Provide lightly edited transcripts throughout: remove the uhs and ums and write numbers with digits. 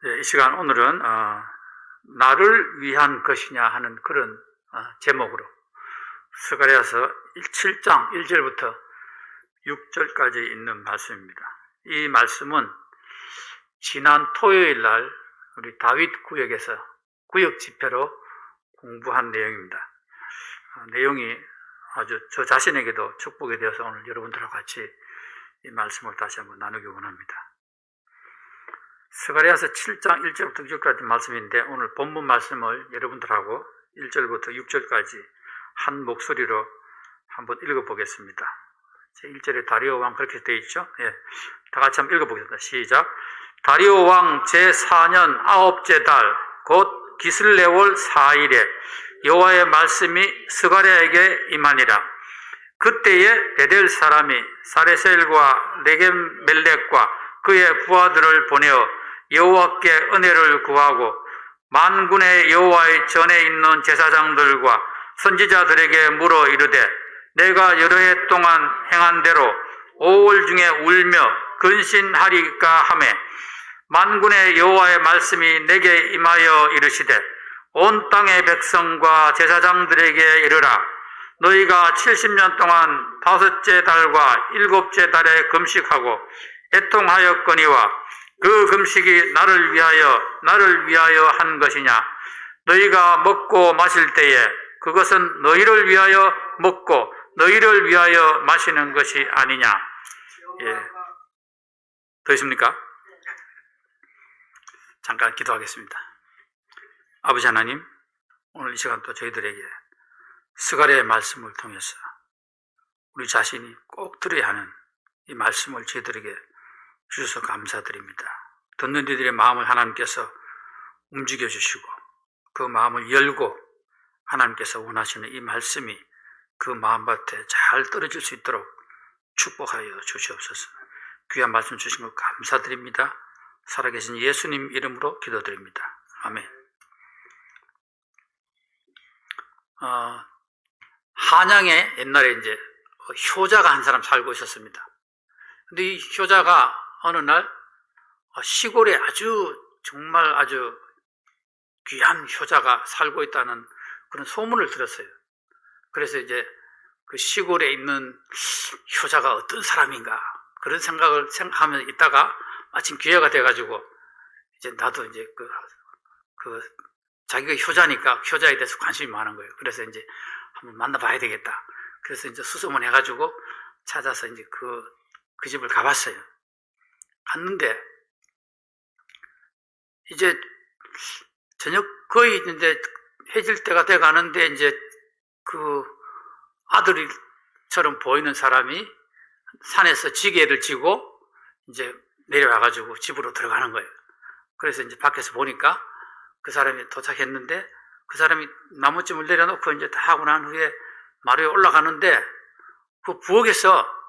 이 시간 오늘은 나를 위한 것이냐 하는 그런 제목으로 스가랴서 7장 1절부터 6절까지 있는 말씀입니다. 이 말씀은 지난 토요일 날 우리 다윗 구역에서 구역 집회로 공부한 내용입니다. 내용이 아주 저 자신에게도 축복이 되어서 오늘 여러분들과 같이 이 말씀을 다시 한번 나누기 원합니다. 스가랴서 7장 1절부터 6절까지 말씀인데 오늘 본문 말씀을 여러분들하고 1절부터 6절까지 한 목소리로 한번 읽어보겠습니다. 제1절에 다리오 왕 그렇게 되어 있죠? 예, 다 같이 한번 읽어보겠습니다. 시작. 다리오 왕 제4년 9째 달 곧 기슬레월 4일에 여호와의 말씀이 스가랴에게 임하니라. 그때에 베델 사람이 사레셀과 레겜멜렉과 그의 부하들을 보내어 여호와께 은혜를 구하고 만군의 여호와의 전에 있는 제사장들과 선지자들에게 물어 이르되 내가 여러 해 동안 행한 대로 5월 중에 울며 근신하리까 하매 만군의 여호와의 말씀이 내게 임하여 이르시되 온 땅의 백성과 제사장들에게 이르라. 너희가 70년 동안 5째 달과 7째 달에 금식하고 애통하였거니와 그 금식이 나를 위하여 한 것이냐. 너희가 먹고 마실 때에 그것은 너희를 위하여 먹고 너희를 위하여 마시는 것이 아니냐. 예. 더 있습니까? 잠깐 기도하겠습니다. 아버지 하나님, 오늘 이 시간 또 저희들에게 스가랴의 말씀을 통해서 우리 자신이 꼭 들어야 하는 이 말씀을 저희들에게 주셔서 감사드립니다. 듣는 이들의 마음을 하나님께서 움직여 주시고 그 마음을 열고 하나님께서 원하시는 이 말씀이 그 마음밭에 잘 떨어질 수 있도록 축복하여 주시옵소서. 귀한 말씀 주신 것 감사드립니다. 살아계신 예수님 이름으로 기도드립니다. 아멘. 한양에 옛날에 이제 효자가 한 사람 살고 있었습니다. 근데 이 효자가 어느 날 시골에 정말 아주 귀한 효자가 살고 있다는 그런 소문을 들었어요. 그래서 이제 그 시골에 있는 효자가 어떤 사람인가 그런 생각을 생각하면서 있다가 마침 기회가 돼가지고 이제 나도 이제 자기가 효자니까 효자에 대해서 관심이 많은 거예요. 그래서 이제 한번 만나봐야 되겠다. 그래서 이제 수소문 해가지고 찾아서 이제 그 집을 가봤어요. 갔는데 이제 저녁 거의 이제 해질 때가 돼 가는데 이제 그 아들처럼 보이는 사람이 산에서 지게를 지고 이제 내려와가지고 집으로 들어가는 거예요. 그래서 이제 밖에서 보니까 그 사람이 도착했는데 그 사람이 나무쯤을 내려놓고 이제 다 하고 난 후에 마루에 올라가는데 그 부엌에서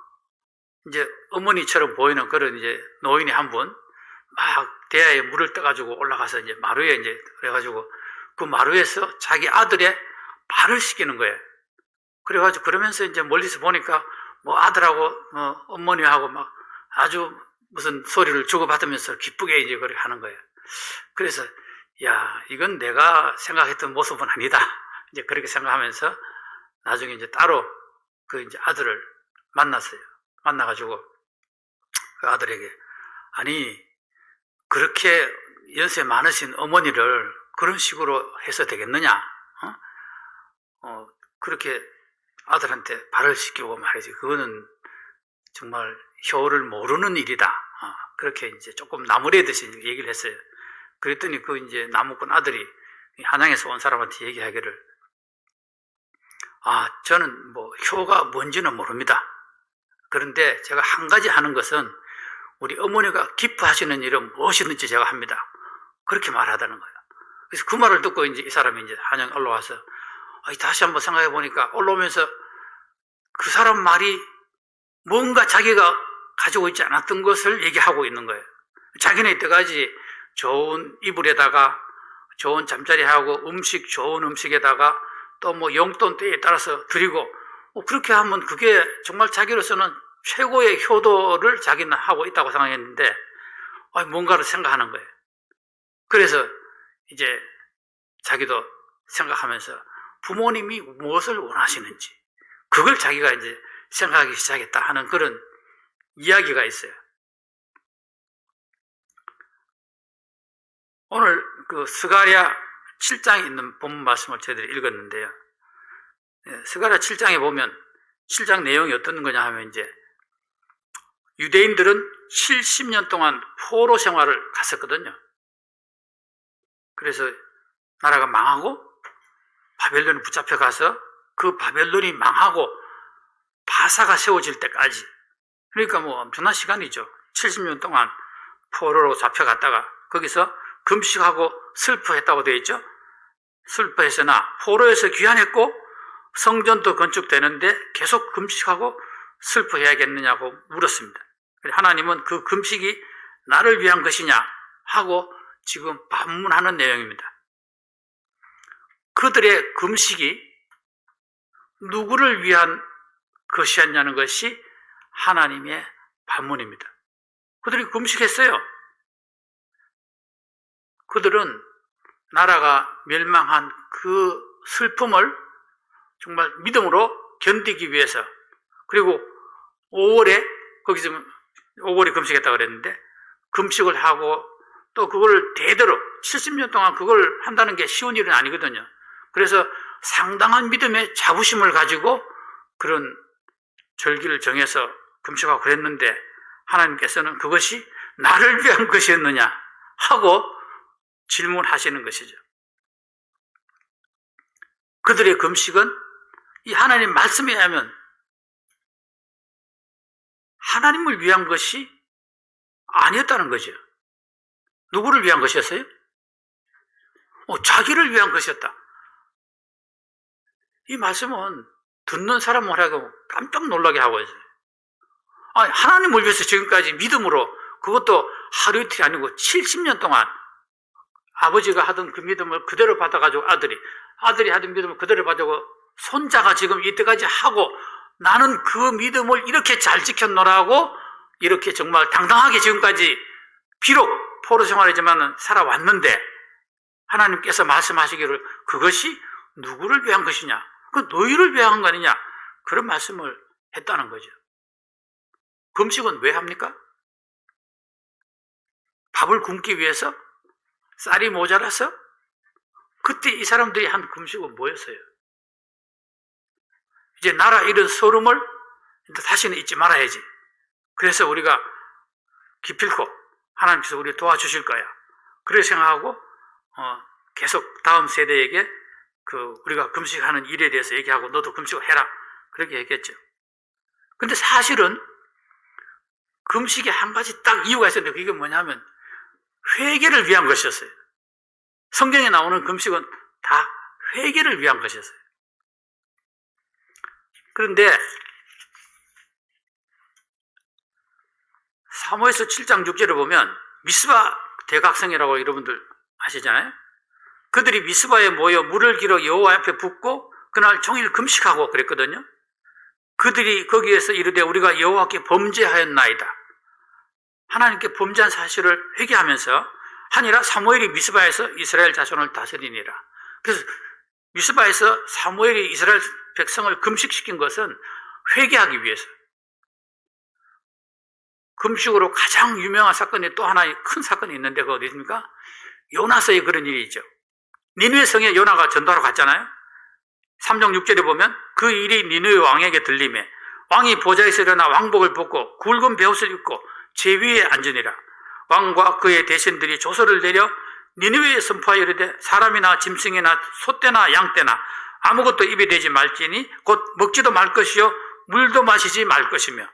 이제 어머니처럼 보이는 그런 이제 노인이 한 분 막 대야에 물을 떠가지고 올라가서 이제 마루에 이제 그래가지고 그 마루에서 자기 아들의 발을 씻기는 거예요. 그래가지고 그러면서 이제 멀리서 보니까 뭐 아들하고 어머니하고 막 아주 무슨 소리를 주고받으면서 기쁘게 이제 그렇게 하는 거예요. 그래서 야, 이건 내가 생각했던 모습은 아니다. 이제 그렇게 생각하면서 나중에 이제 따로 그 이제 아들을 만났어요. 만나가지고 그 아들에게 아니 그렇게 연세 많으신 어머니를 그런 식으로 해서 되겠느냐? 그렇게 아들한테 발을 씻기고 말이지. 그거는 정말 효를 모르는 일이다. 그렇게 이제 조금 나무래듯이 얘기를 했어요. 그랬더니 그 이제 나무꾼 아들이 한양에서 온 사람한테 얘기하기를 저는 뭐 효가 뭔지는 모릅니다. 그런데 제가 한 가지 하는 것은 우리 어머니가 기뻐하시는 일은 무엇이든지 제가 합니다. 그렇게 말하다는 거예요. 그래서 그 말을 듣고 이제 이 사람이 이제 한양 올라와서 다시 한번 생각해 보니까 올라오면서 그 사람 말이 뭔가 자기가 가지고 있지 않았던 것을 얘기하고 있는 거예요. 자기는 이때까지 좋은 이불에다가 좋은 잠자리하고 좋은 음식에다가 또 뭐 용돈 때에 따라서 드리고 그렇게 하면 그게 정말 자기로서는 최고의 효도를 자기는 하고 있다고 생각했는데 뭔가를 생각하는 거예요. 그래서 이제 자기도 생각하면서 부모님이 무엇을 원하시는지 그걸 자기가 이제 생각하기 시작했다 하는 그런 이야기가 있어요. 오늘 그 스가랴 7장에 있는 본문 말씀을 저희들이 읽었는데요. 스가랴 7장에 보면 7장 내용이 어떤 거냐 하면 이제 유대인들은 70년 동안 포로 생활을 갔었거든요. 그래서 나라가 망하고 바벨론에 붙잡혀 가서 그 바벨론이 망하고 바사가 세워질 때까지, 그러니까 뭐 엄청난 시간이죠. 70년 동안 포로로 잡혀갔다가 거기서 금식하고 슬퍼했다고 되어 있죠. 슬퍼했으나 포로에서 귀환했고 성전도 건축되는데 계속 금식하고 슬퍼해야겠느냐고 물었습니다. 하나님은 그 금식이 나를 위한 것이냐 하고 지금 반문하는 내용입니다. 그들의 금식이 누구를 위한 것이었냐는 것이 하나님의 반문입니다. 그들이 금식했어요. 그들은 나라가 멸망한 그 슬픔을 정말 믿음으로 견디기 위해서, 그리고 5월에 거기서 5월에 금식했다고 그랬는데 금식을 하고 또 그걸 대대로 70년 동안 그걸 한다는 게 쉬운 일은 아니거든요. 그래서 상당한 믿음의 자부심을 가지고 그런 절기를 정해서 금식하고 그랬는데 하나님께서는 그것이 나를 위한 것이었느냐 하고 질문하시는 것이죠. 그들의 금식은 이 하나님 말씀에 의하면 하나님을 위한 것이 아니었다는 거죠. 누구를 위한 것이었어요? 자기를 위한 것이었다. 이 말씀은 듣는 사람을 깜짝 놀라게 하고 있어요. 하나님을 위해서 지금까지 믿음으로, 그것도 하루 이틀이 아니고 70년 동안 아버지가 하던 그 믿음을 그대로 받아가지고 아들이 하던 믿음을 그대로 받아가지고 손자가 지금 이때까지 하고, 나는 그 믿음을 이렇게 잘 지켰노라고 이렇게 정말 당당하게 지금까지 비록 포로 생활이지만 살아왔는데 하나님께서 말씀하시기를 그것이 누구를 위한 것이냐, 그 너희를 위한 거 아니냐, 그런 말씀을 했다는 거죠. 금식은 왜 합니까? 밥을 굶기 위해서? 쌀이 모자라서? 그때 이 사람들이 한 금식은 뭐였어요? 이제 나라 잃은 서름을 다시는 잊지 말아야지. 그래서 우리가 기필코 하나님께서 우리를 도와주실 거야. 그렇게 생각하고 계속 다음 세대에게 우리가 금식하는 일에 대해서 얘기하고 너도 금식을 해라, 그렇게 얘기했죠. 근데 사실은 금식에 한 가지 딱 이유가 있었는데 그게 뭐냐면 회개를 위한 것이었어요. 성경에 나오는 금식은 다 회개를 위한 것이었어요. 그런데 사무엘서 7장 6절에 보면 미스바 대각성이라고 여러분들 아시잖아요. 그들이 미스바에 모여 물을 길어 여호와 앞에 붓고 그날 종일 금식하고 그랬거든요. 그들이 거기에서 이르되 우리가 여호와께 범죄하였나이다. 하나님께 범죄한 사실을 회개하면서 하니라 사무엘이 미스바에서 이스라엘 자손을 다스리니라. 그래서 미스바에서 사무엘이 이스라엘 백성을 금식시킨 것은 회개하기 위해서. 금식으로 가장 유명한 사건이 또 하나의 큰 사건이 있는데 그거 어디입니까? 요나서의 그런 일이 있죠. 니느웨 성에 요나가 전도하러 갔잖아요. 3장 6절에 보면 그 일이 니느웨 왕에게 들리매 왕이 보좌에서 일어나 왕복을 벗고 굵은 베옷을 입고 제위에 앉으니라. 왕과 그의 대신들이 조서를 내려 니느웨에 선포하여 이르되 사람이나 짐승이나 소떼나 양떼나 아무것도 입에 대지 말지니 곧 먹지도 말 것이요 물도 마시지 말 것이며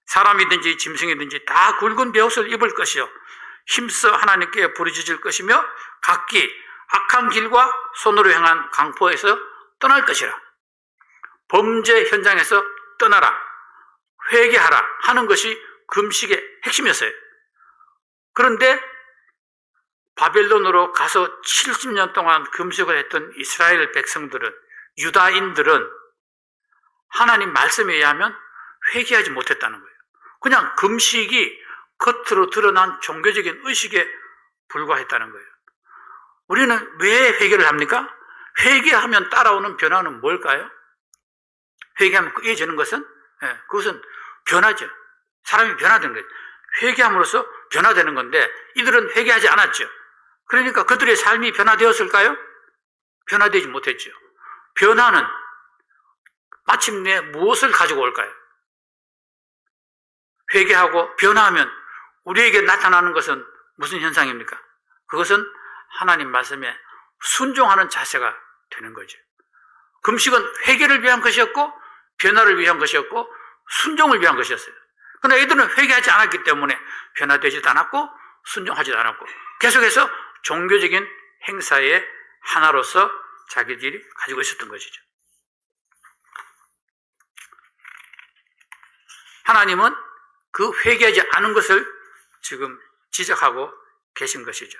사람이든지 짐승이든지 다 굵은 베옷을 입을 것이요 힘써 하나님께 부르짖을 것이며 각기 악한 길과 손으로 행한 강포에서 떠날 것이라. 범죄 현장에서 떠나라, 회개하라 하는 것이 금식의 핵심이었어요. 그런데 바벨론으로 가서 70년 동안 금식을 했던 이스라엘 백성들은, 유다인들은 하나님 말씀에 의하면 회개하지 못했다는 거예요. 그냥 금식이 겉으로 드러난 종교적인 의식에 불과했다는 거예요. 우리는 왜 회개를 합니까? 회개하면 따라오는 변화는 뭘까요? 회개하면 이어지는 것은 그것은 변화죠. 사람이 변화되는 거예요. 회개함으로써 변화되는 건데 이들은 회개하지 않았죠. 그러니까 그들의 삶이 변화되었을까요? 변화되지 못했죠. 변화는 마침내 무엇을 가지고 올까요? 회개하고 변화하면 우리에게 나타나는 것은 무슨 현상입니까? 그것은 하나님 말씀에 순종하는 자세가 되는 거죠. 금식은 회개를 위한 것이었고 변화를 위한 것이었고 순종을 위한 것이었어요. 그러나 이들은 회개하지 않았기 때문에 변화되지도 않았고 순종하지도 않았고 계속해서 종교적인 행사의 하나로서 자기들이 가지고 있었던 것이죠. 하나님은 그 회개하지 않은 것을 지금 지적하고 계신 것이죠.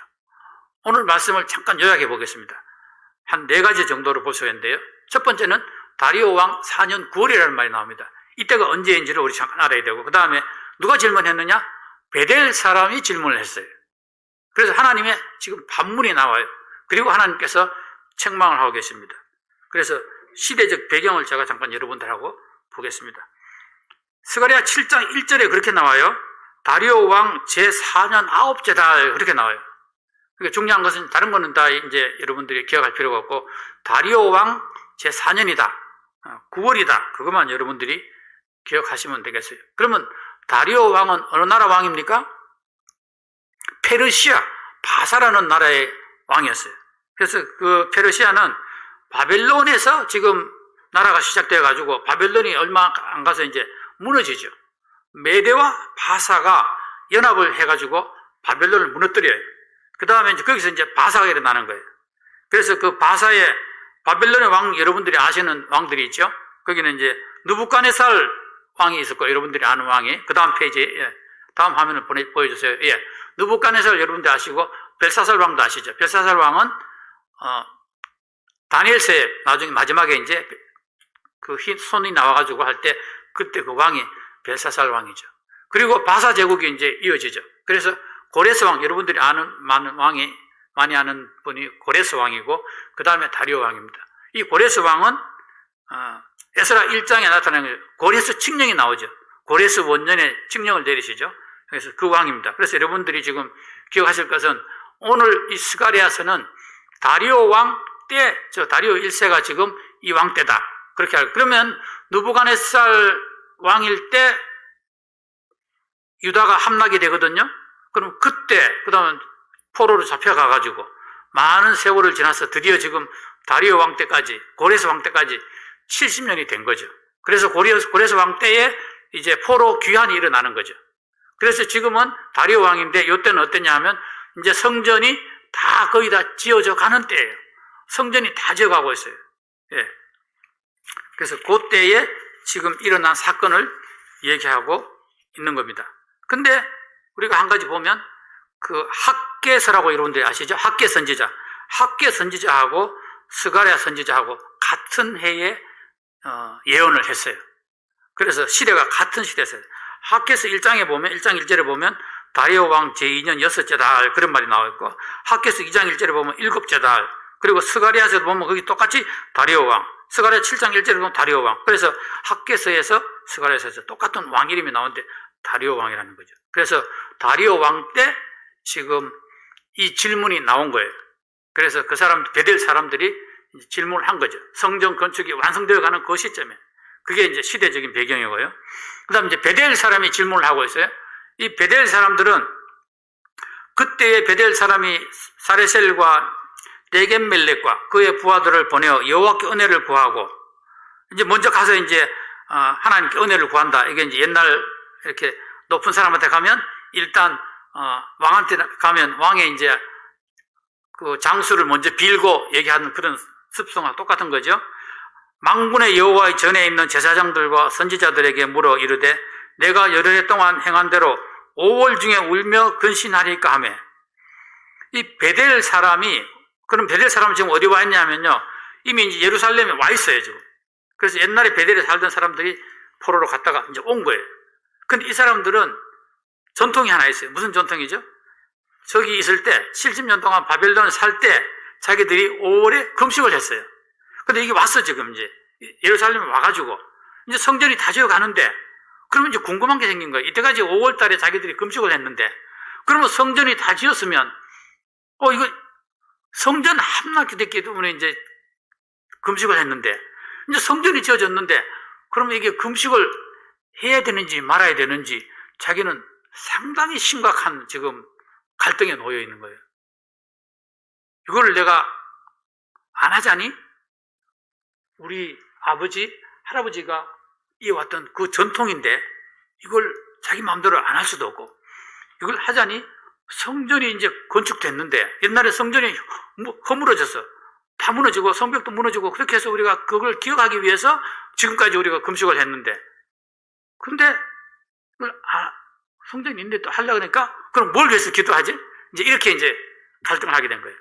오늘 말씀을 잠깐 요약해 보겠습니다. 한 4가지 정도로 볼 수 있는데요. 첫 번째는 다리오 왕 4년 9월이라는 말이 나옵니다. 이때가 언제인지를 우리 잠깐 알아야 되고, 그 다음에 누가 질문했느냐? 베델 사람이 질문을 했어요. 그래서 하나님의 지금 반문이 나와요. 그리고 하나님께서 책망을 하고 계십니다. 그래서 시대적 배경을 제가 잠깐 여러분들하고 보겠습니다. 스가랴 7장 1절에 그렇게 나와요. 다리오 왕 제4년 9째 달 그렇게 나와요. 그러니까 중요한 것은 다른 거는 다 이제 여러분들이 기억할 필요가 없고 다리오 왕 제4년이다. 9월이다. 그것만 여러분들이 기억하시면 되겠어요. 그러면 다리오 왕은 어느 나라 왕입니까? 페르시아, 바사라는 나라의 왕이었어요. 그래서 그 페르시아는 바벨론에서 지금 나라가 시작되어 가지고 바벨론이 얼마 안 가서 이제 무너지죠. 메대와 바사가 연합을 해가지고 바벨론을 무너뜨려요. 그 다음에 이제 거기서 이제 바사가 일어나는 거예요. 그래서 그 바사의 바벨론의 왕, 여러분들이 아시는 왕들이 있죠. 거기는 이제 느부갓네살 왕이 있었고, 여러분들이 아는 왕이. 그 다음 페이지에, 다음 화면을 보여주세요. 예. 느부갓네살 여러분들 아시고, 벨사살 왕도 아시죠. 벨사살 왕은, 다니엘서에 나중에 마지막에 이제 그 흰 손이 나와가지고 할 때, 그때 그 왕이 벨사살 왕이죠. 그리고 바사 제국이 이제 이어지죠. 그래서 고레스 왕, 여러분들이 아는 많이 아는 분이 고레스 왕이고, 그 다음에 다리오 왕입니다. 이 고레스 왕은, 에스라 1장에 나타나는 고레스 칙령이 나오죠. 고레스 원년에 칙령을 내리시죠. 그래서 그 왕입니다. 그래서 여러분들이 지금 기억하실 것은 오늘 이 스가랴서는 다리오 왕 때, 다리오 1세가 지금 이 왕 때다. 그렇게 하고. 그러면 느부갓네살 왕일 때 유다가 함락이 되거든요. 그럼 그때, 그 다음에 포로로 잡혀가가지고 많은 세월을 지나서 드디어 지금 다리오 왕 때까지, 고레스 왕 때까지 70년이 된 거죠. 그래서 고레스 왕 때에 이제 포로 귀환이 일어나는 거죠. 그래서 지금은 다리오 왕인데 이때는 어땠냐 하면 이제 성전이 다 거의 다 지어져 가는 때예요. 성전이 다 지어가고 있어요. 예. 그래서 그때에 지금 일어난 사건을 얘기하고 있는 겁니다. 근데 우리가 한 가지 보면 그 학개서라고 여러분들이 아시죠? 학개 선지자하고 스가랴 선지자하고 같은 해에 예언을 했어요. 그래서 시대가 같은 시대였어요. 학개서 1장에 보면 1장 1절에 보면 다리오 왕 제2년 6째 달 그런 말이 나와 있고, 학개서 2장 1절에 보면 7째 달, 그리고 스가랴에서 보면 거기 똑같이 다리오 왕, 스가랴 7장 1절에 보면 다리오 왕. 그래서 학개서에서 스가랴에서 똑같은 왕 이름이 나오는데 다리오 왕이라는 거죠. 그래서 다리오 왕 때 지금 이 질문이 나온 거예요. 그래서 그 사람, 베델 사람들이 질문을 한 거죠. 성전 건축이 완성되어 가는 그 시점에. 그게 이제 시대적인 배경이고요. 그 다음에 이제 베델 사람이 질문을 하고 있어요. 이 베델 사람들은 그때의 베델 사람이 사레셀과 네겐멜렉과 그의 부하들을 보내어 여호와께 은혜를 구하고, 이제 먼저 가서 이제 하나님께 은혜를 구한다. 이게 이제 옛날 이렇게 높은 사람한테 가면 일단 왕한테 가면 왕의 이제 그 장수를 먼저 빌고 얘기하는 그런 습성과 똑같은 거죠. 만군의 여호와의 전에 있는 제사장들과 선지자들에게 물어 이르되 내가 여러 해 동안 행한 대로 5월 중에 울며 근신하리까 하며, 이 베델 사람이, 그럼 베델 사람은 지금 어디 와 있냐면요, 이미 이제 예루살렘에 와 있어요 지금. 그래서 옛날에 베델에 살던 사람들이 포로로 갔다가 이제 온 거예요. 근데 이 사람들은 전통이 하나 있어요. 무슨 전통이죠? 저기 있을 때 70년 동안 바벨론을 살 때 자기들이 5월에 금식을 했어요. 근데 이게 왔어, 지금 이제. 예루살렘에 와가지고. 이제 성전이 다 지어 가는데, 그러면 이제 궁금한 게 생긴 거예요. 이때까지 5월 달에 자기들이 금식을 했는데, 그러면 성전이 다 지었으면, 이거 성전 함락이 됐기 때문에 이제 금식을 했는데, 이제 성전이 지어졌는데, 그러면 이게 금식을 해야 되는지 말아야 되는지 자기는 상당히 심각한 지금 갈등에 놓여 있는 거예요. 이거를 내가 안 하자니 우리 아버지, 할아버지가 이어왔던 그 전통인데 이걸 자기 마음대로 안 할 수도 없고, 이걸 하자니 성전이 이제 건축됐는데 옛날에 성전이 허물어졌어. 다 무너지고 성벽도 무너지고, 그렇게 해서 우리가 그걸 기억하기 위해서 지금까지 우리가 금식을 했는데, 근데 성전이 있는데 또 하려고 하니까 그럼 뭘 위해서 기도하지? 이제 이렇게 이제 갈등을 하게 된 거예요.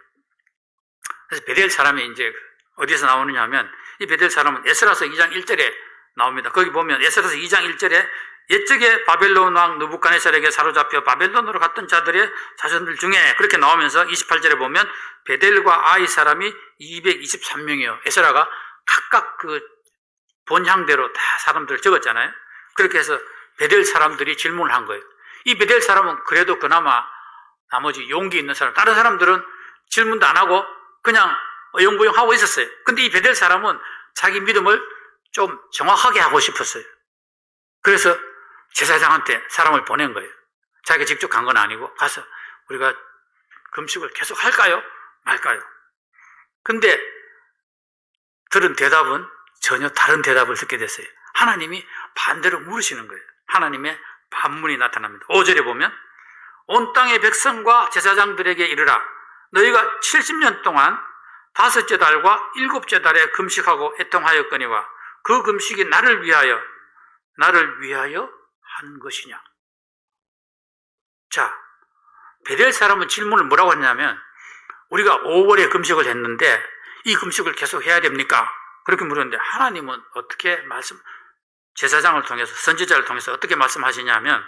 그래서 베델 사람이 이제 어디서 나오느냐 하면, 이 베델 사람은 에스라서 2장 1절에 나옵니다. 거기 보면 에스라서 2장 1절에 옛적에 바벨론 왕 느부갓네살에게 사로잡혀 바벨론으로 갔던 자들의 자손들 중에, 그렇게 나오면서 28절에 보면 베델과 아이 사람이 223명이에요. 에스라가 각각 그 본향대로 다 사람들을 적었잖아요. 그렇게 해서 베델 사람들이 질문을 한 거예요. 이 베델 사람은 그래도 그나마 나머지 용기 있는 사람, 다른 사람들은 질문도 안 하고 그냥 어영부영 하고 있었어요. 근데 이 베델 사람은 자기 믿음을 좀 정확하게 하고 싶었어요. 그래서 제사장한테 사람을 보낸 거예요. 자기가 직접 간 건 아니고, 가서 우리가 금식을 계속 할까요? 말까요? 근데 들은 대답은 전혀 다른 대답을 듣게 됐어요. 하나님이 반대로 물으시는 거예요. 하나님의 반문이 나타납니다. 5절에 보면 온 땅의 백성과 제사장들에게 이르라. 너희가 70년 동안 5째 달과 7째 달에 금식하고 애통하였거니와 그 금식이 나를 위하여 한 것이냐. 자, 베델 사람은 질문을 뭐라고 했냐면, 우리가 5월에 금식을 했는데 이 금식을 계속 해야 됩니까? 그렇게 물었는데, 하나님은 어떻게 제사장을 통해서, 선지자를 통해서 어떻게 말씀하시냐면,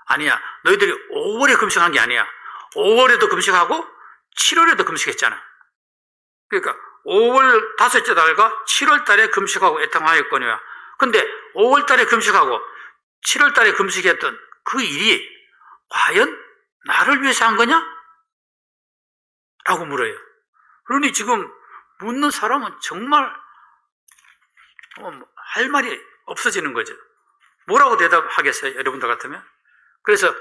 아니야, 너희들이 5월에 금식한 게 아니야. 5월에도 금식하고 7월에도 금식했잖아. 그러니까 5월 5째 달과 7월 달에 금식하고 애통하였거니와, 근데 5월 달에 금식하고 7월 달에 금식했던 그 일이 과연 나를 위해서 한 거냐? 라고 물어요. 그러니 지금 묻는 사람은 정말 할 말이 없어지는 거죠. 뭐라고 대답하겠어요, 여러분들 같으면? 그래서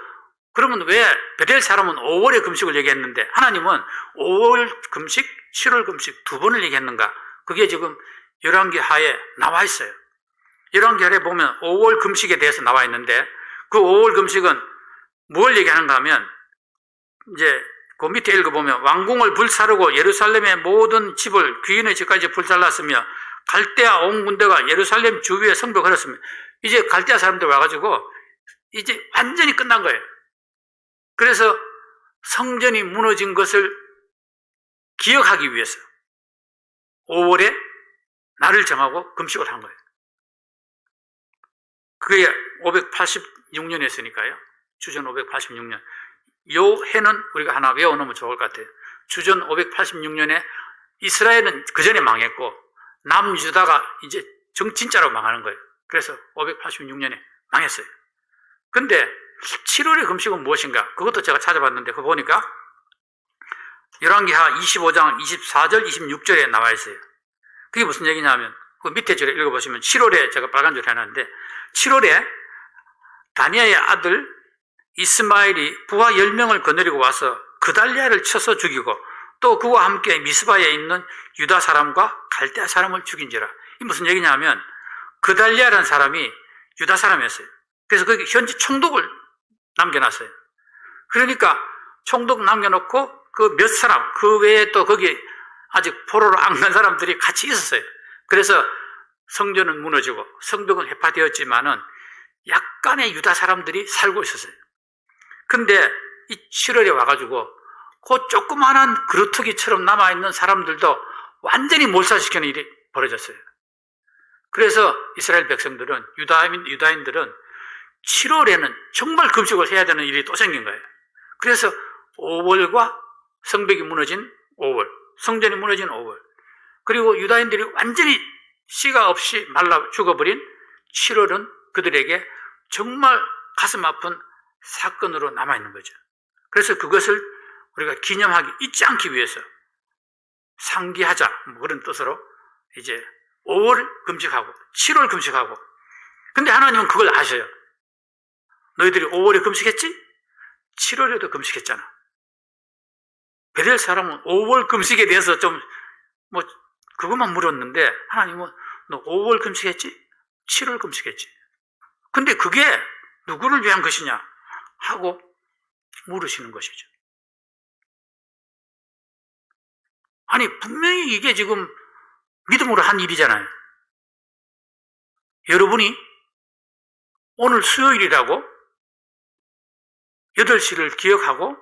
그러면 왜 베델 사람은 5월에 금식을 얘기했는데 하나님은 5월 금식, 7월 금식 두 번을 얘기했는가? 그게 지금 열왕기 하에 나와 있어요. 열왕기 하에 보면 5월 금식에 대해서 나와 있는데, 그 5월 금식은 뭘 얘기하는가 하면, 이제 그 밑에 읽어보면 왕궁을 불사르고 예루살렘의 모든 집을 귀인의 집까지 불살랐으며 갈대아 온 군대가 예루살렘 주위에 성벽을 걸었으며, 이제 갈대아 사람들 와가지고 이제 완전히 끝난 거예요. 그래서 성전이 무너진 것을 기억하기 위해서 5월에 날을 정하고 금식을 한 거예요. 그게 586년이었으니까요. 주전 586년. 요 해는 우리가 하나 외워놓으면 좋을 것 같아요. 주전 586년에 이스라엘은 그 전에 망했고 남유다가 이제 진짜로 망하는 거예요. 그래서 586년에 망했어요. 근데 7월의 금식은 무엇인가? 그것도 제가 찾아봤는데 그거 보니까 열왕기하 25장 24절 26절에 나와 있어요. 그게 무슨 얘기냐면, 그 밑에 줄에 읽어보시면 7월에 제가 빨간 줄 해놨는데, 7월에 다니아의 아들 이스마엘이 부하 10명을 거느리고 와서 그달리아를 쳐서 죽이고 또 그와 함께 미스바에 있는 유다 사람과 갈대아 사람을 죽인지라. 이 무슨 얘기냐면, 그달리아라는 사람이 유다 사람이었어요. 그래서 거기 현지 총독을 남겨놨어요. 그러니까 총독 남겨놓고 그 몇 사람, 그 외에 또 거기 아직 포로로 앙는 사람들이 같이 있었어요. 그래서 성전은 무너지고 성벽은 해파되었지만은 약간의 유다 사람들이 살고 있었어요. 근데 이 7월에 와가지고 그 조그만한 그루터기처럼 남아있는 사람들도 완전히 몰살시키는 일이 벌어졌어요. 그래서 이스라엘 백성들은, 유다인들은 7월에는 정말 금식을 해야 되는 일이 또 생긴 거예요. 그래서 5월과 성벽이 무너진 5월. 성전이 무너진 5월. 그리고 유다인들이 완전히 씨가 없이 말라 죽어버린 7월은 그들에게 정말 가슴 아픈 사건으로 남아있는 거죠. 그래서 그것을 우리가 기념하기, 잊지 않기 위해서 상기하자, 그런 뜻으로 이제 5월 금식하고 7월 금식하고. 근데 하나님은 그걸 아셔요. 너희들이 5월에 금식했지? 7월에도 금식했잖아. 베델 사람은 5월 금식에 대해서 좀 그것만 물었는데 하나님은 너 5월 금식했지? 7월 금식했지? 근데 그게 누구를 위한 것이냐 하고 물으시는 것이죠. 아니, 분명히 이게 지금 믿음으로 한 일이잖아요. 여러분이 오늘 수요일이라고 8시를 기억하고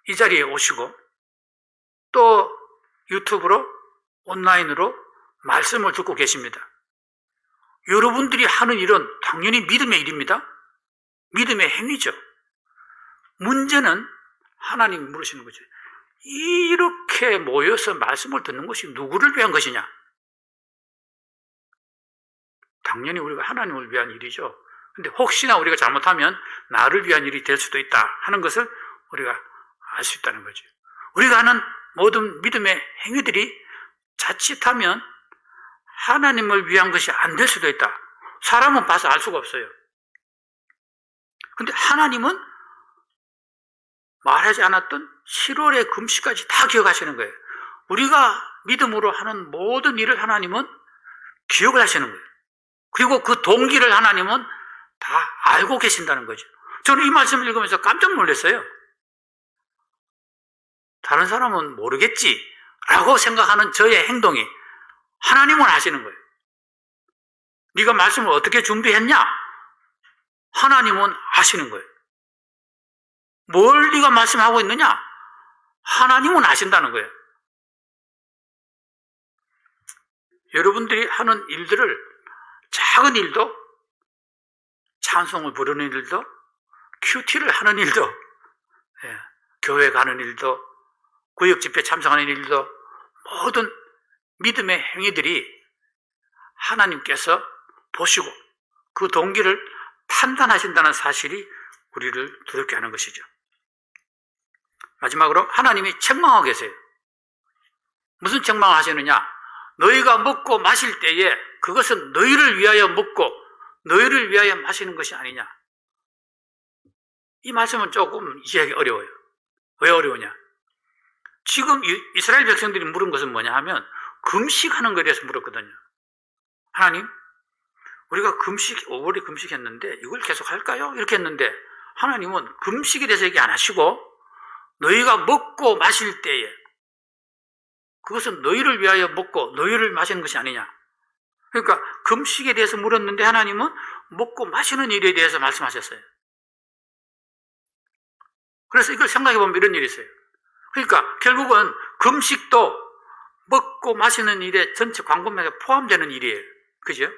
이 자리에 오시고 또 유튜브로 온라인으로 말씀을 듣고 계십니다. 여러분들이 하는 일은 당연히 믿음의 일입니다. 믿음의 행위죠. 문제는 하나님이 물으시는 거죠. 이렇게 모여서 말씀을 듣는 것이 누구를 위한 것이냐? 당연히 우리가 하나님을 위한 일이죠. 근데 혹시나 우리가 잘못하면 나를 위한 일이 될 수도 있다 하는 것을 우리가 알 수 있다는 거죠. 우리가 하는 모든 믿음의 행위들이 자칫하면 하나님을 위한 것이 안 될 수도 있다. 사람은 봐서 알 수가 없어요. 근데 하나님은 말하지 않았던 7월의 금식까지 다 기억하시는 거예요. 우리가 믿음으로 하는 모든 일을 하나님은 기억을 하시는 거예요. 그리고 그 동기를 하나님은 다 알고 계신다는 거죠. 저는 이 말씀을 읽으면서 깜짝 놀랐어요. 다른 사람은 모르겠지 라고 생각하는 저의 행동이 하나님은 아시는 거예요. 네가 말씀을 어떻게 준비했냐? 하나님은 아시는 거예요. 뭘 네가 말씀하고 있느냐? 하나님은 아신다는 거예요. 여러분들이 하는 일들을, 작은 일도, 찬송을 부르는 일도, 큐티를 하는 일도, 교회 가는 일도, 구역집회 참석하는 일도, 모든 믿음의 행위들이 하나님께서 보시고 그 동기를 판단하신다는 사실이 우리를 두렵게 하는 것이죠. 마지막으로 하나님이 책망하고 계세요. 무슨 책망을 하시느냐? 너희가 먹고 마실 때에 그것은 너희를 위하여 먹고 너희를 위하여 마시는 것이 아니냐. 이 말씀은 조금 이해하기 어려워요. 왜 어려우냐? 지금 이스라엘 백성들이 물은 것은 뭐냐 하면 금식하는 것에 대해서 물었거든요. 하나님, 우리가 5월에 금식했는데 이걸 계속 할까요? 이렇게 했는데 하나님은 금식에 대해서 얘기 안 하시고 너희가 먹고 마실 때에 그것은 너희를 위하여 먹고 너희를 마시는 것이 아니냐. 그러니까 금식에 대해서 물었는데 하나님은 먹고 마시는 일에 대해서 말씀하셨어요. 그래서 이걸 생각해 보면 이런 일이 있어요. 그러니까 결국은 금식도 먹고 마시는 일에 전체 광범위하게 포함되는 일이에요. 그죠?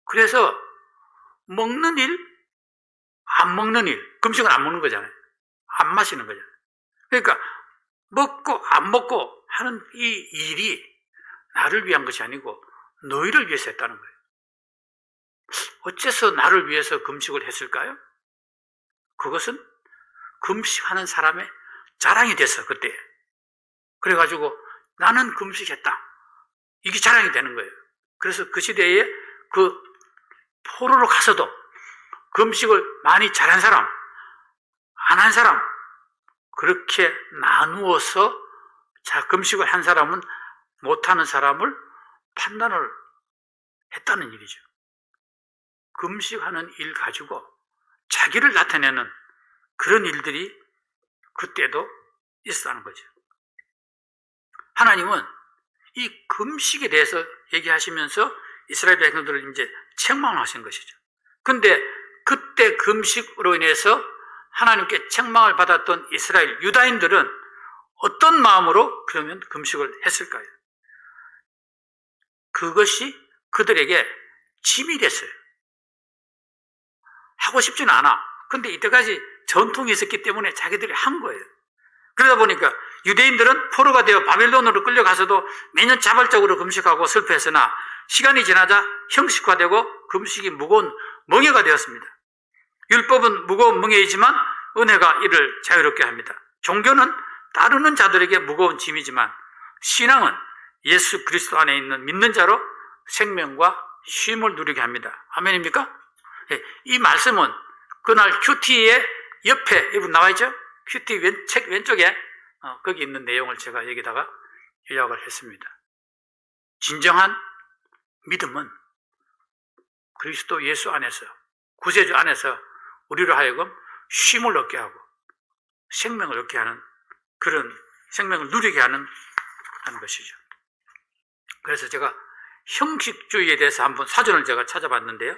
그래서 먹는 일, 안 먹는 일, 금식은 안 먹는 거잖아요. 안 마시는 거잖아요. 그러니까 먹고 안 먹고 하는 이 일이 나를 위한 것이 아니고 너희를 위해서 했다는 거예요. 어째서 나를 위해서 금식을 했을까요? 그것은 금식하는 사람의 자랑이 됐어, 그때. 그래가지고 나는 금식했다. 이게 자랑이 되는 거예요. 그래서 그 시대에 그 포로로 가서도 금식을 많이 잘한 사람, 안 한 사람, 그렇게 나누어서 금식을 한 사람은 못하는 사람을 판단을 했다는 일이죠. 금식하는 일 가지고 자기를 나타내는 그런 일들이 그때도 있었다는 거죠. 하나님은 이 금식에 대해서 얘기하시면서 이스라엘 백성들을 이제 책망하신 것이죠. 근데 그때 금식으로 인해서 하나님께 책망을 받았던 이스라엘 유다인들은 어떤 마음으로 그러면 금식을 했을까요? 그것이 그들에게 짐이 됐어요. 하고 싶지는 않아. 근데 이때까지 전통이 있었기 때문에 자기들이 한 거예요. 그러다 보니까 유대인들은 포로가 되어 바벨론으로 끌려가서도 매년 자발적으로 금식하고 슬퍼했으나 시간이 지나자 형식화되고 금식이 무거운 멍에가 되었습니다. 율법은 무거운 멍에이지만 은혜가 이를 자유롭게 합니다. 종교는 따르는 자들에게 무거운 짐이지만 신앙은 예수 그리스도 안에 있는 믿는 자로 생명과 쉼을 누리게 합니다. 아멘입니까? 예, 이 말씀은 그날 큐티의 옆에 여러분 나와있죠? 큐티 책 왼쪽에 거기 있는 내용을 제가 여기다가 요약을 했습니다. 진정한 믿음은 그리스도 예수 안에서 구세주 안에서 우리로 하여금 쉼을 얻게 하고 생명을 얻게 하는 그런 생명을 누리게 하는 것이죠. 그래서 제가 형식주의에 대해서 한번 사전을 제가 찾아봤는데요.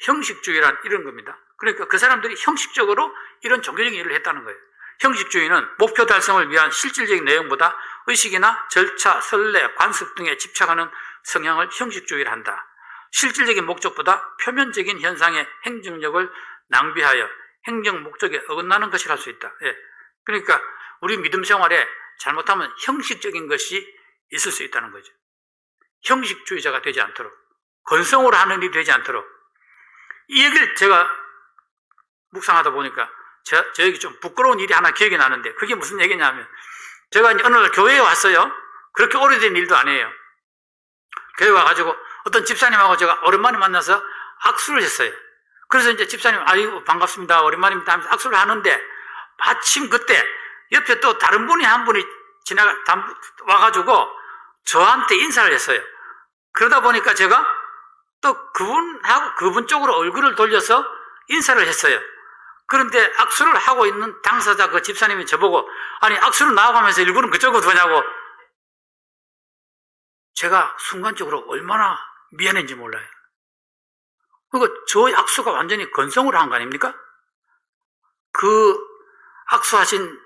형식주의란 이런 겁니다. 그러니까 그 사람들이 형식적으로 이런 종교적인 일을 했다는 거예요. 형식주의는 목표 달성을 위한 실질적인 내용보다 의식이나 절차, 선례, 관습 등에 집착하는 성향을 형식주의라 한다. 실질적인 목적보다 표면적인 현상의 행정력을 낭비하여 행정 목적에 어긋나는 것이라 할 수 있다. 예. 그러니까 우리 믿음 생활에 잘못하면 형식적인 것이 있을 수 있다는 거죠. 형식주의자가 되지 않도록, 건성으로 하는 일이 되지 않도록. 이 얘기를 제가 묵상하다 보니까 저에게 좀 부끄러운 일이 하나 기억이 나는데 그게 무슨 얘기냐면 제가 어느 날 교회에 왔어요. 그렇게 오래된 일도 아니에요. 교회에 와가지고 어떤 집사님하고 제가 오랜만에 만나서 악수를 했어요. 그래서 이제 집사님, 아이고, 반갑습니다. 오랜만입니다. 하면서 악수를 하는데 마침 그때 옆에 또 다른 분이 한 분이 와가지고 저한테 인사를 했어요. 그러다 보니까 제가 또 그분 쪽으로 얼굴을 돌려서 인사를 했어요. 그런데 악수를 하고 있는 당사자 그 집사님이 저보고, 아니, 악수를 나와가면서 일부러 그쪽으로 두냐고. 제가 순간적으로 얼마나 미안한지 몰라요. 그러니까 저 악수가 완전히 건성으로 한 거 아닙니까? 그 악수하신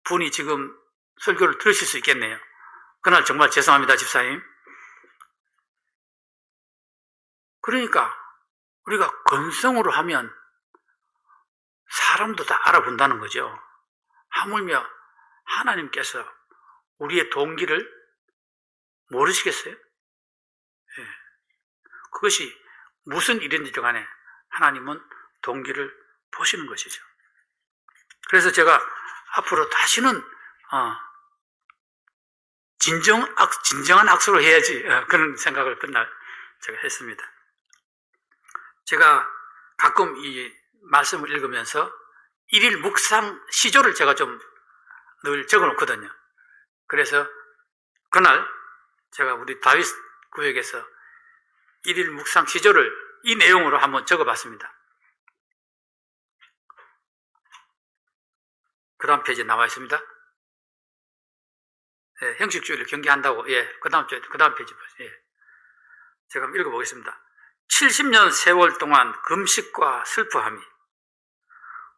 분이 지금 설교를 들으실 수 있겠네요. 그날 정말 죄송합니다, 집사님. 그러니까 우리가 건성으로 하면 사람도 다 알아본다는 거죠. 하물며 하나님께서 우리의 동기를 모르시겠어요? 예. 그것이 무슨 일인지 간에 하나님은 동기를 보시는 것이죠. 그래서 제가 앞으로 다시는 진정한 악수를 해야지 그런 생각을 그날 제가 했습니다. 제가 가끔 이 말씀을 읽으면서 일일 묵상 시조를 제가 좀 늘 적어 놓거든요. 그래서 그날 제가 우리 다윗 구역에서 일일 묵상 시조를 이 내용으로 한번 적어 봤습니다. 그 다음 페이지에 나와 있습니다. 예, 형식주의를 경계한다고, 예, 그 다음 페이지 보세요. 예. 제가 한번 읽어보겠습니다. 70년 세월 동안 금식과 슬퍼함이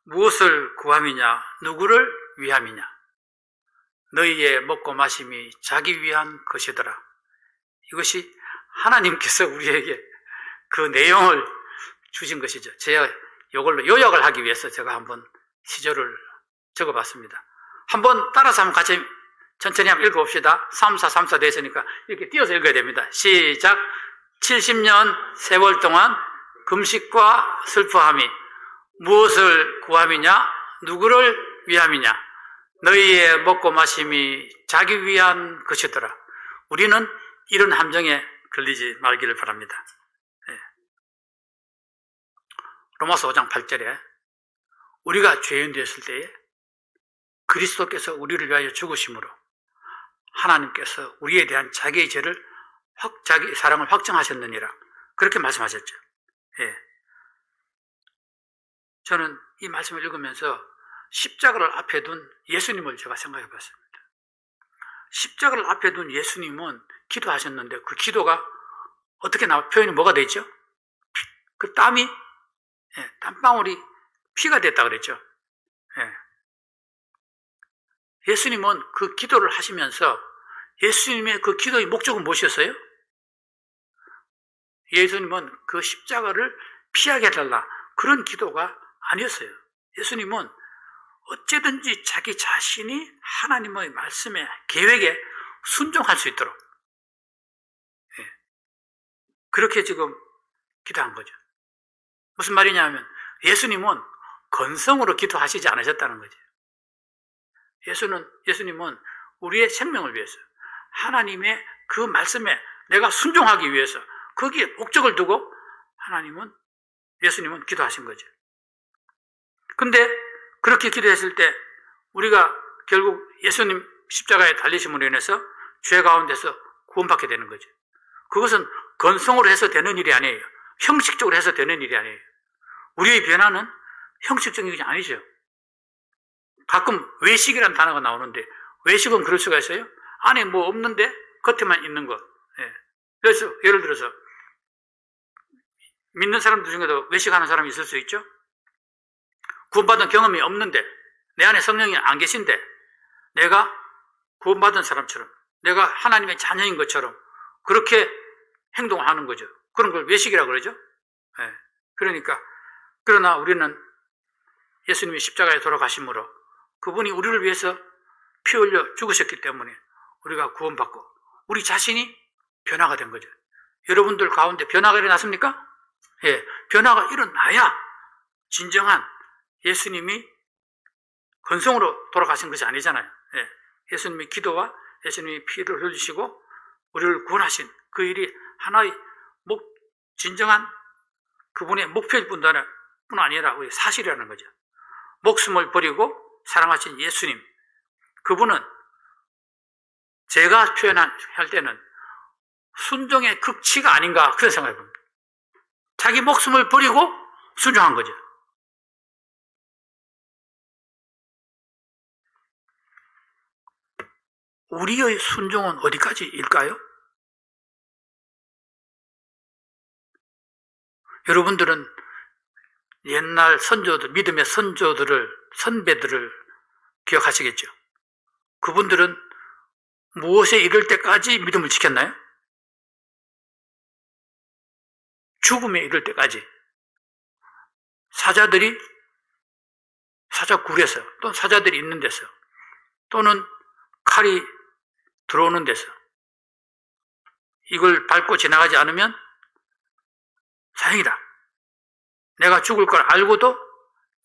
무엇을 구함이냐, 누구를 위함이냐. 너희의 먹고 마심이 자기 위한 것이더라. 이것이 하나님께서 우리에게 그 내용을 주신 것이죠. 제가 이걸로 요약을 하기 위해서 제가 한번 시조를 적어봤습니다. 한번 따라서 한번 같이 천천히 한번 읽어봅시다. 3, 4, 3, 4 돼 있으니까 이렇게 띄어서 읽어야 됩니다. 시작. 70년 세월 동안 금식과 슬퍼함이 무엇을 구함이냐, 누구를 위함이냐. 너희의 먹고 마심이 자기 위한 것이더라. 우리는 이런 함정에 걸리지 말기를 바랍니다. 네. 로마서 5장 8절에 우리가 죄인 되었을 때에 그리스도께서 우리를 위하여 죽으심으로 하나님께서 우리에 대한 자기의 죄를 자기 사랑을 확정하셨느니라. 그렇게 말씀하셨죠. 예. 저는 이 말씀을 읽으면서 십자가를 앞에 둔 예수님을 제가 생각해 봤습니다. 십자가를 앞에 둔 예수님은 기도하셨는데 그 기도가 어떻게 표현이 뭐가 되죠? 그 땀이, 예, 땀방울이 피가 됐다 그랬죠. 예. 예수님은 그 기도를 하시면서 예수님의 그 기도의 목적은 무엇이었어요? 예수님은 그 십자가를 피하게 해달라. 그런 기도가 아니었어요. 예수님은 어째든지 자기 자신이 하나님의 말씀에, 계획에 순종할 수 있도록, 그렇게 지금 기도한 거죠. 무슨 말이냐면 예수님은 건성으로 기도하시지 않으셨다는 거죠. 예수님은 우리의 생명을 위해서, 하나님의 그 말씀에 내가 순종하기 위해서, 거기에 목적을 두고 예수님은 기도하신 거죠. 근데 그렇게 기도했을 때 우리가 결국 예수님 십자가에 달리심으로 인해서 죄 가운데서 구원받게 되는 거죠. 그것은 건성으로 해서 되는 일이 아니에요. 형식적으로 해서 되는 일이 아니에요. 우리의 변화는 형식적인 것이 아니죠. 가끔 외식이라는 단어가 나오는데, 외식은 그럴 수가 있어요? 안에 뭐 없는데 겉에만 있는 것. 그래서 예를 들어서 믿는 사람들 중에도 외식하는 사람이 있을 수 있죠. 구원받은 경험이 없는데, 내 안에 성령이 안 계신데, 내가 구원받은 사람처럼, 내가 하나님의 자녀인 것처럼 그렇게 행동을 하는 거죠. 그런 걸 외식이라고 그러죠. 그러나 우리는 예수님이 십자가에 돌아가심으로 그분이 우리를 위해서 피 흘려 죽으셨기 때문에 우리가 구원받고 우리 자신이 변화가 된 거죠. 여러분들 가운데 변화가 일어났습니까? 변화가 일어나야 진정한 예수님이 건성으로 돌아가신 것이 아니잖아요. 예수님이 기도와 예수님이 피를 흘리시고 우리를 구원하신 그 일이 하나의 진정한 그분의 목표일 뿐 아니라 우리 사실이라는 거죠. 목숨을 버리고 사랑하신 예수님, 그분은 제가 표현할 때는 순종의 극치가 아닌가 그런 생각이 듭니다. 자기 목숨을 버리고 순종한 거죠. 우리의 순종은 어디까지일까요? 여러분들은 옛날 선조들, 믿음의 선배들을 기억하시겠죠? 그분들은 무엇에 이를 때까지 믿음을 지켰나요? 죽음에 이를 때까지. 사자굴에서, 또는 사자들이 있는 데서, 또는 칼이 들어오는 데서 이걸 밟고 지나가지 않으면 사형이다. 내가 죽을 걸 알고도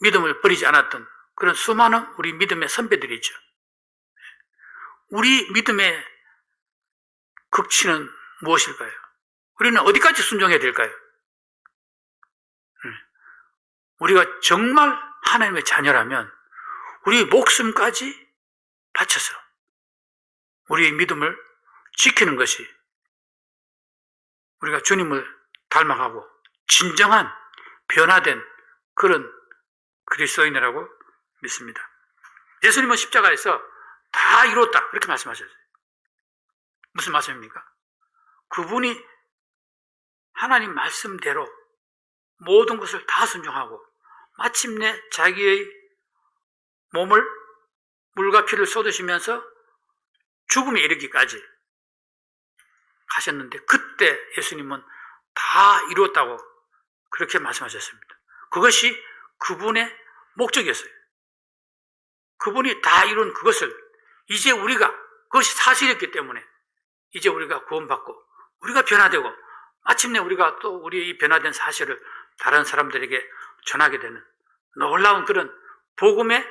믿음을 버리지 않았던 그런 수많은 우리 믿음의 선배들이 있죠. 우리 믿음의 극치는 무엇일까요? 우리는 어디까지 순종해야 될까요? 우리가 정말 하나님의 자녀라면 우리 목숨까지 바쳐서 우리의 믿음을 지키는 것이 우리가 주님을 닮아가고 진정한 변화된 그런 그리스도인이라고 믿습니다. 예수님은 십자가에서 다 이뤘다 그렇게 말씀하셨어요. 무슨 말씀입니까? 그분이 하나님 말씀대로 모든 것을 다 순종하고 마침내 자기의 몸을 물과 피를 쏟으시면서 죽음에 이르기까지 가셨는데, 그때 예수님은 다 이루었다고 그렇게 말씀하셨습니다. 그것이 그분의 목적이었어요. 그분이 다 이룬 그것을 이제 그것이 사실이었기 때문에 이제 우리가 구원받고 우리가 변화되고 마침내 우리가 또 우리의 변화된 사실을 다른 사람들에게 전하게 되는 놀라운 그런 복음의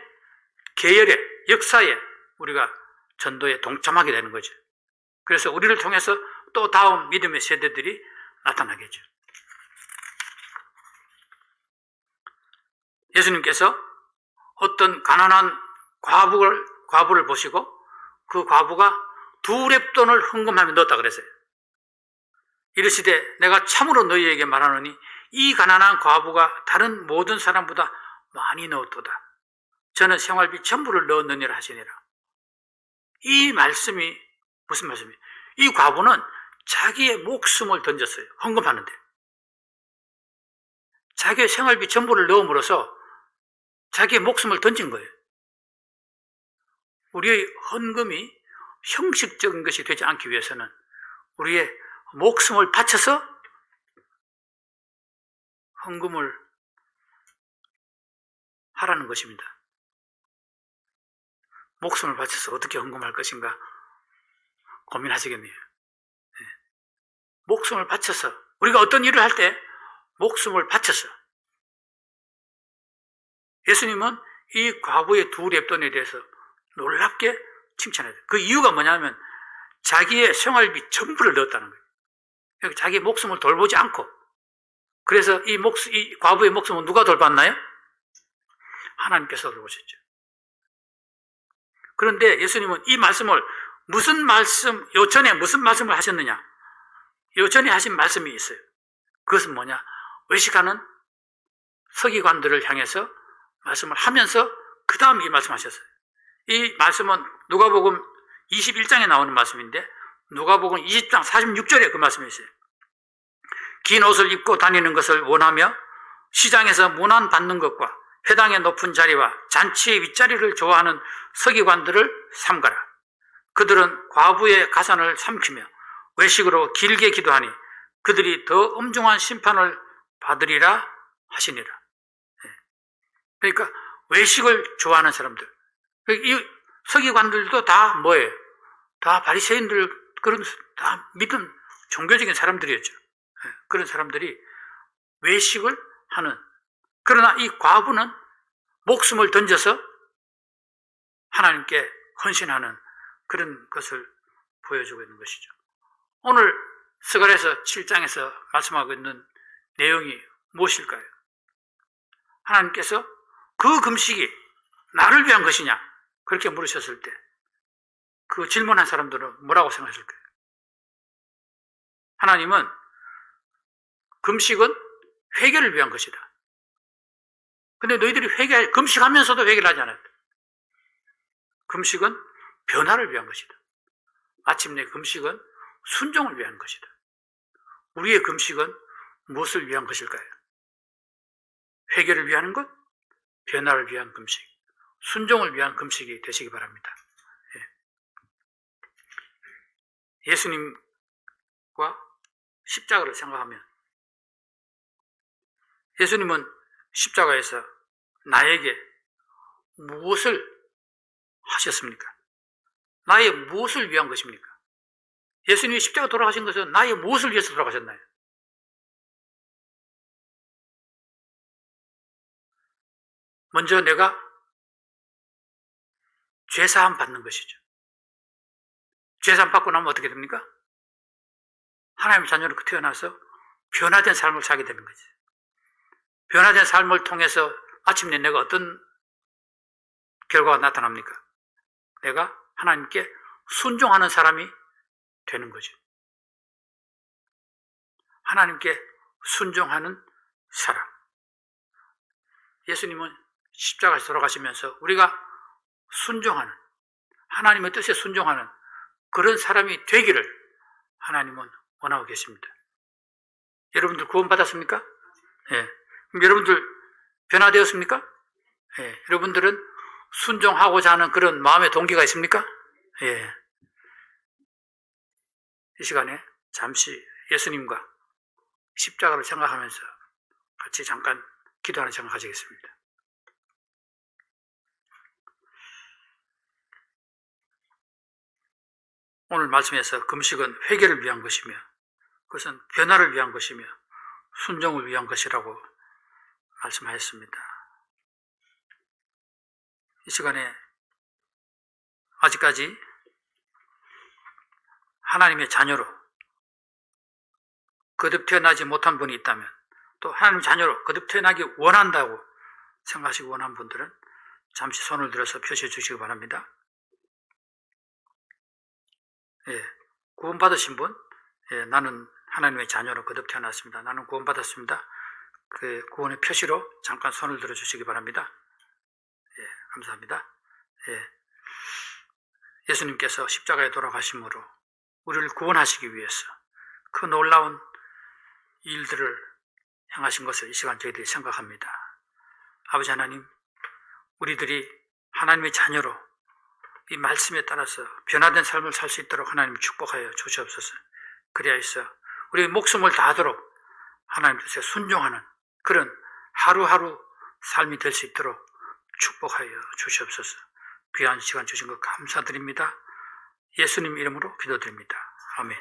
계열의 역사에 우리가 전도에 동참하게 되는 거죠. 그래서 우리를 통해서 또 다음 믿음의 세대들이 나타나겠죠. 예수님께서 어떤 가난한 과부를 보시고 그 과부가 2렙돈을 헌금하며 넣었다 그랬어요. 이르시되 내가 참으로 너희에게 말하노니 이 가난한 과부가 다른 모든 사람보다 많이 넣었도다. 저는 생활비 전부를 넣었느니라 하시니라. 이 말씀이 무슨 말씀이에요? 이 과부는 자기의 목숨을 던졌어요. 헌금하는데. 자기의 생활비 전부를 넣음으로써 자기의 목숨을 던진 거예요. 우리의 헌금이 형식적인 것이 되지 않기 위해서는 우리의 목숨을 바쳐서 헌금을 하라는 것입니다. 목숨을 바쳐서 어떻게 헌금할 것인가 고민하시겠네요. 목숨을 바쳐서, 우리가 어떤 일을 할 때 목숨을 바쳐서, 예수님은 이 과부의 두 렙돈에 대해서 놀랍게 칭찬해요. 그 이유가 뭐냐면 자기의 생활비 전부를 넣었다는 거예요. 자기 목숨을 돌보지 않고. 그래서 이 과부의 목숨은 누가 돌봤나요? 하나님께서 돌보셨죠. 그런데 예수님은 이 말씀을 요전에 무슨 말씀을 하셨느냐? 요전에 하신 말씀이 있어요. 그것은 뭐냐? 외식하는 서기관들을 향해서 말씀을 하면서 그 다음 이 말씀하셨어요. 이 말씀은 누가복음 21장에 나오는 말씀인데 누가복음 20장 46절에 그 말씀이 있어요. 긴 옷을 입고 다니는 것을 원하며 시장에서 문안 받는 것과 회당의 높은 자리와 잔치의 윗자리를 좋아하는 서기관들을 삼가라. 그들은 과부의 가산을 삼키며 외식으로 길게 기도하니 그들이 더 엄중한 심판을 받으리라 하시니라. 그러니까 외식을 좋아하는 사람들, 이 서기관들도 다 뭐예요? 다 바리새인들, 그런 다 믿은 종교적인 사람들이었죠. 그런 사람들이 외식을 하는, 그러나 이 과부는 목숨을 던져서 하나님께 헌신하는 그런 것을 보여주고 있는 것이죠. 오늘 스가랴서 7장에서 말씀하고 있는 내용이 무엇일까요? 하나님께서 그 금식이 나를 위한 것이냐? 그렇게 물으셨을 때 그 질문한 사람들은 뭐라고 생각하실까요? 하나님은 금식은 회개를 위한 것이다. 근데 너희들이 금식하면서도 회개를 하지 않아요. 금식은 변화를 위한 것이다. 마침내 금식은 순종을 위한 것이다. 우리의 금식은 무엇을 위한 것일까요? 회개를 위한 것, 변화를 위한 금식, 순종을 위한 금식이 되시기 바랍니다. 예수님과 십자가를 생각하면 예수님은 십자가에서 나에게 무엇을 하셨습니까? 나의 무엇을 위한 것입니까? 예수님이 십자가 돌아가신 것은 나의 무엇을 위해서 돌아가셨나요? 먼저 내가 죄사함 받는 것이죠. 죄사함 받고 나면 어떻게 됩니까? 하나님의 자녀로 태어나서 변화된 삶을 살게 되는 거죠. 변화된 삶을 통해서 마침내 내가 어떤 결과가 나타납니까? 내가 하나님께 순종하는 사람이 되는 거죠. 하나님께 순종하는 사람. 예수님은 십자가에서 돌아가시면서 우리가 순종하는, 하나님의 뜻에 순종하는 그런 사람이 되기를 하나님은 원하고 계십니다. 여러분들 구원받았습니까? 예. 그럼 여러분들 변화되었습니까? 예. 여러분들은 순종하고자 하는 그런 마음의 동기가 있습니까? 예. 이 시간에 잠시 예수님과 십자가를 생각하면서 같이 잠깐 기도하는 시간 가지겠습니다. 오늘 말씀에서 금식은 회개를 위한 것이며 그것은 변화를 위한 것이며 순종을 위한 것이라고 말씀하였습니다. 이 시간에 아직까지 하나님의 자녀로 거듭 태어나지 못한 분이 있다면, 또 하나님의 자녀로 거듭 태어나기 원한다고 생각하시고 원하는 분들은 잠시 손을 들어서 표시해 주시기 바랍니다. 예, 구원받으신 분, 예, 나는 하나님의 자녀로 거듭 태어났습니다. 나는 구원받았습니다. 그 구원의 표시로 잠깐 손을 들어 주시기 바랍니다. 예, 감사합니다. 예, 예수님께서 십자가에 돌아가심으로 우리를 구원하시기 위해서 그 놀라운 일들을 행하신 것을 이 시간 저희들이 생각합니다. 아버지 하나님, 우리들이 하나님의 자녀로 이 말씀에 따라서 변화된 삶을 살 수 있도록 하나님 축복하여 주시옵소서. 그리하여서 우리의 목숨을 다하도록 하나님 뜻에 순종하는 그런 하루하루 삶이 될 수 있도록 축복하여 주시옵소서. 귀한 시간 주신 것 감사드립니다. 예수님 이름으로 기도드립니다. 아멘.